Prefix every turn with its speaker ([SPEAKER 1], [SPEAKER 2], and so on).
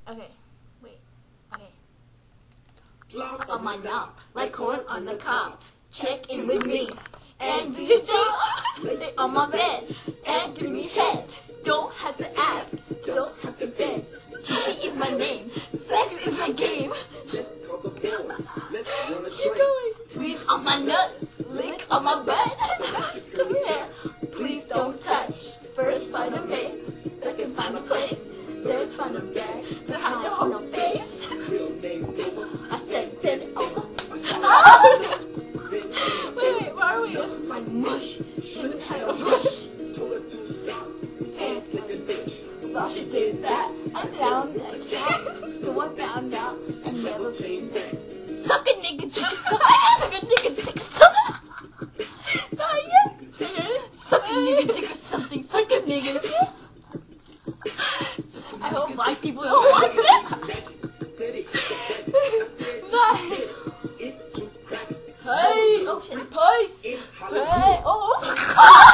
[SPEAKER 1] Okay, wait. Okay.
[SPEAKER 2] Slob
[SPEAKER 1] On my knob, like corn on the cob. Check in with me and do your job. Lay on my bed and give me head. Don't have to ask, don't have to beg. Juicy is my name, sex is my game.
[SPEAKER 2] Let's call the boys. Let's run a
[SPEAKER 1] Keep
[SPEAKER 2] train.
[SPEAKER 1] going. Squeeze on my nuts, lick on my butt. Come here, please don't touch. First find a mate, second find a place, third find a bag to hide your whole face.
[SPEAKER 2] Real name over.
[SPEAKER 1] I said bend over. Wait, where are we? Like mush, shouldn't have a rush.
[SPEAKER 2] Told her to stop.
[SPEAKER 1] And
[SPEAKER 2] Take a ditch.
[SPEAKER 1] while she did that, I downed that cat. So I found out I never paid back. Suck a nigga dick, suck a nigga dick, suck a. Not yet. Suck a nigga dick or something, suck a nigga. I hope black people don't watch this. Bye.
[SPEAKER 2] It's too crack.
[SPEAKER 1] Hey, oh shit, puss.
[SPEAKER 2] It's
[SPEAKER 1] Hey, oh.